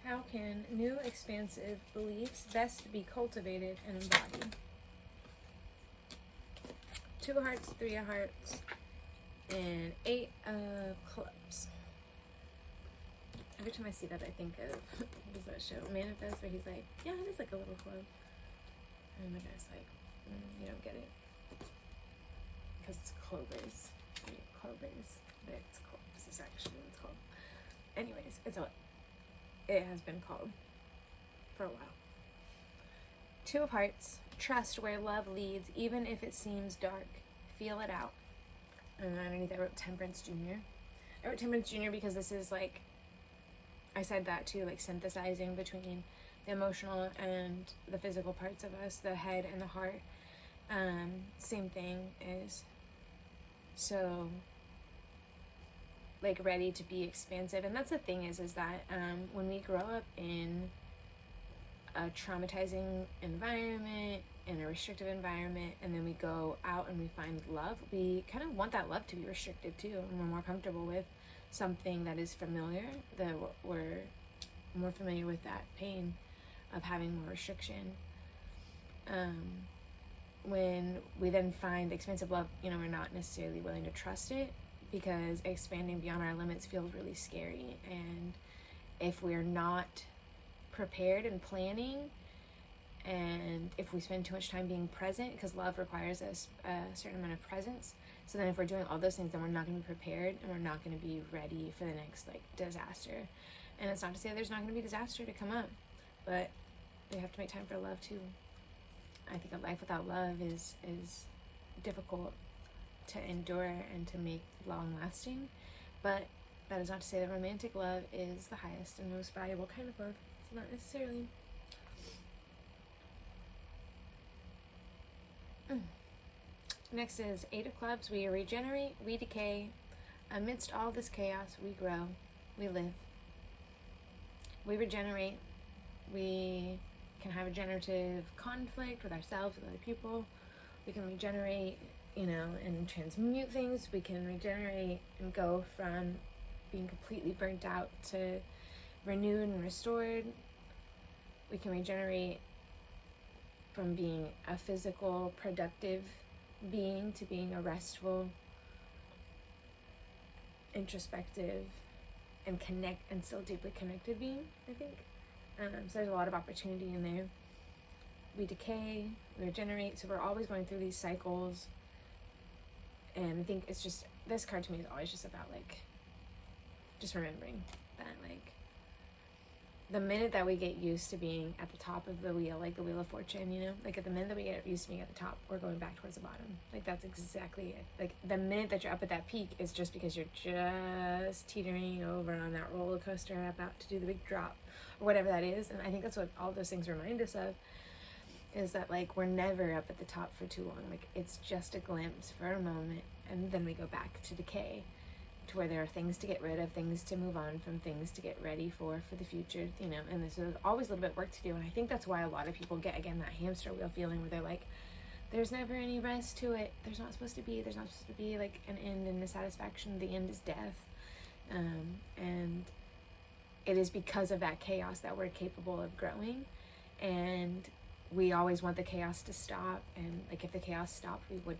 How can new expansive beliefs best be cultivated and embodied? 2 of hearts, 3 of hearts, and 8 of clubs. Every time I see that, I think of, what does that show? Manifest, where he's like, yeah, it is like a little club. And the guy's like, you don't get it. Because it's clovers. Clovers. But it's clubs is actually what it's called. Anyways, it has been called for a while. 2 of hearts. Trust where love leads, even if it seems dark. Feel it out. And underneath I wrote Temperance Jr. I wrote Temperance Jr. because this is like, I said that too, like synthesizing between the emotional and the physical parts of us, the head and the heart. Same thing is so like ready to be expansive. And that's the thing is that when we grow up in a traumatizing environment, in a restrictive environment, and then we go out and we find love, we kind of want that love to be restrictive too, and we're more comfortable with something that is familiar, that we're more familiar with that pain of having more restriction. When we then find expansive love, we're not necessarily willing to trust it, because expanding beyond our limits feels really scary. And if we're not prepared and planning, and if we spend too much time being present, because love requires us a certain amount of presence, so then if we're doing all those things, then we're not going to be prepared, and we're not going to be ready for the next disaster. And it's not to say there's not going to be disaster to come up, but we have to make time for love too. I think a life without love is difficult to endure and to make long lasting, but that is not to say that romantic love is the highest and most valuable kind of love. It's not necessarily. Next is 8 of clubs. We regenerate, we decay. Amidst all this chaos, we grow, we live. We regenerate. We can have a generative conflict with ourselves, with other people. We can regenerate, and transmute things. We can regenerate and go from being completely burnt out to renewed and restored. We can regenerate from being a physical, productive being to being a restful, introspective, and still deeply connected being, I think. So there's a lot of opportunity in there. We decay, we regenerate, so we're always going through these cycles. And I think it's just, this card to me is always just about just remembering that the minute that we get used to being at the top of the wheel, like the wheel of fortune, you know, like at the minute that we get used to being at the top, we're going back towards the bottom. Like that's exactly it. Like the minute that you're up at that peak is just because you're just teetering over on that roller coaster about to do the big drop or whatever that is. And I think that's what all those things remind us of, is that like we're never up at the top for too long. Like it's just a glimpse for a moment, and then we go back to decay, to where there are things to get rid of, things to move on from, things to get ready for the future, you know. And there's always a little bit of work to do. And I think that's why a lot of people get, again, that hamster wheel feeling where they're like, there's never any rest to it. There's not supposed to be like an end and a satisfaction. The end is death. And it is because of that chaos that we're capable of growing. And we always want the chaos to stop. And like if the chaos stopped, we would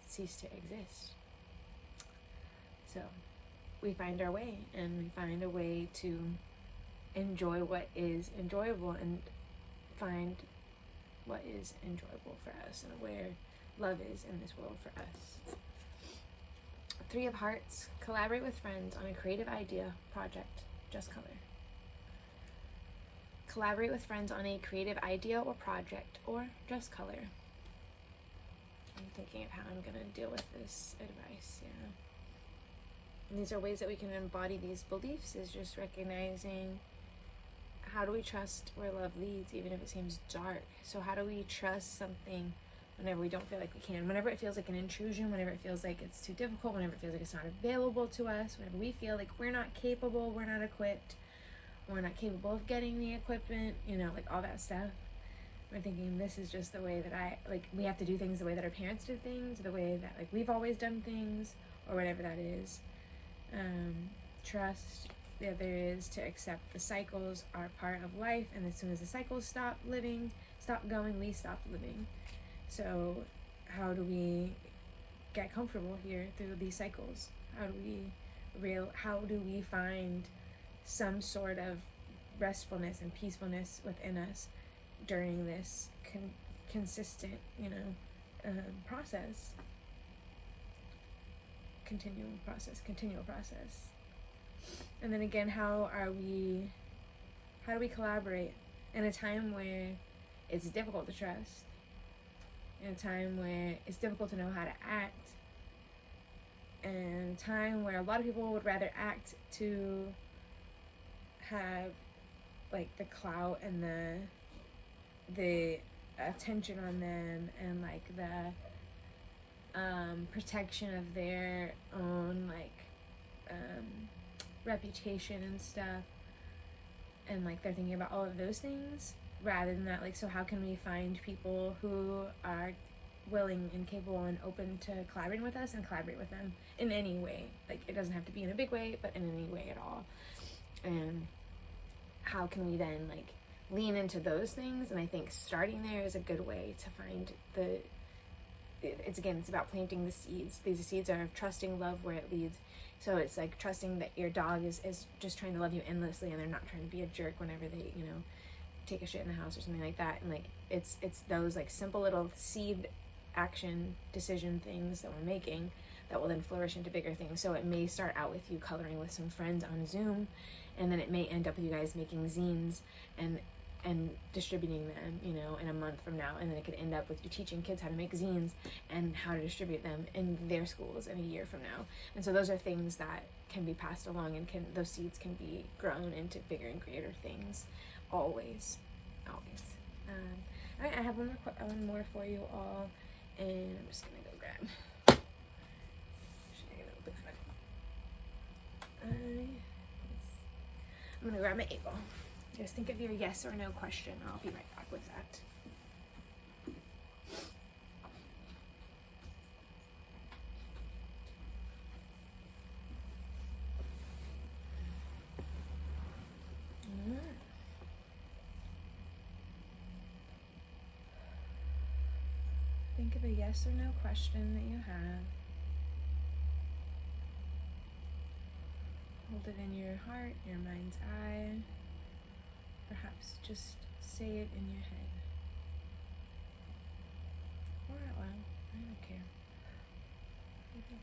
cease to exist. So we find our way, and we find a way to enjoy what is enjoyable and find what is enjoyable for us and where love is in this world for us. 3 of Hearts, collaborate with friends on a creative idea, project, just color. Collaborate with friends on a creative idea or project, or just color. I'm thinking of how I'm going to deal with this advice, yeah. And these are ways that we can embody these beliefs, is just recognizing, how do we trust where love leads, even if it seems dark? So how do we trust something whenever we don't feel like we can? Whenever it feels like an intrusion, whenever it feels like it's too difficult, whenever it feels like it's not available to us, whenever we feel like we're not capable, we're not equipped, we're not capable of getting the equipment, you know, like all that stuff. We're thinking, this is just the way that we have to do things the way that our parents did things, the way that like we've always done things, or whatever that is. Trust. The other is to accept the cycles are part of life, and as soon as the cycles stop going, we stop living. So how do we get comfortable here through these cycles? How do we find some sort of restfulness and peacefulness within us during this consistent, you know, process? Continual process. And then again, how do we collaborate in a time where it's difficult to trust, in a time where it's difficult to know how to act, and a time where a lot of people would rather act to have like the clout and the attention on them, and like the protection of their own like reputation and stuff, and like they're thinking about all of those things rather than that. Like, so how can we find people who are willing and capable and open to collaborating with us, and collaborate with them in any way? Like, it doesn't have to be in a big way, but in any way at all. And how can we then like lean into those things? And I think starting there is a good way to find it's about planting the seeds. These seeds are of trusting love where it leads. So it's like trusting that your dog is just trying to love you endlessly, and they're not trying to be a jerk whenever they, you know, take a shit in the house or something like that. And like it's those like simple little seed action decision things that we're making that will then flourish into bigger things. So it may start out with you coloring with some friends on Zoom, and then it may end up with you guys making zines and distributing them, you know, in a month from now. And then it could end up with you teaching kids how to make zines and how to distribute them in their schools in a year from now. And so those are things that can be passed along, and those seeds can be grown into bigger and greater things. Always. All right, I have one more for you all, and I'm just gonna go grab. I'm gonna grab my 8 ball. Just think of your yes or no question. I'll be right back with that. Think of a yes or no question that you have. Hold it in your heart, your mind's eye. Perhaps just say it in your head. Or out loud. I don't care. Either way.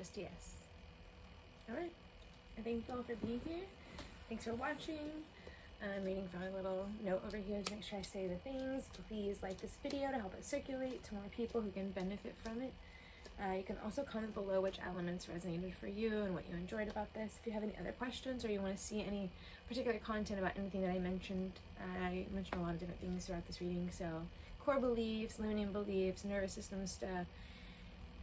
just a yes. Alright, I thank you all for being here. Thanks for watching. I'm reading from a little note over here to make sure I say the things. Please like this video to help it circulate to more people who can benefit from it. You can also comment below which elements resonated for you and what you enjoyed about this. If you have any other questions or you want to see any particular content about anything that I mentioned a lot of different things throughout this reading. So core beliefs, limiting beliefs, nervous system stuff,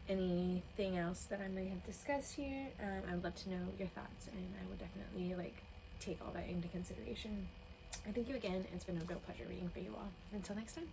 anything else that I may have discussed here. I would love to know your thoughts, and I would definitely take all that into consideration. I thank you again. It's been a real pleasure reading for you all. Until next time.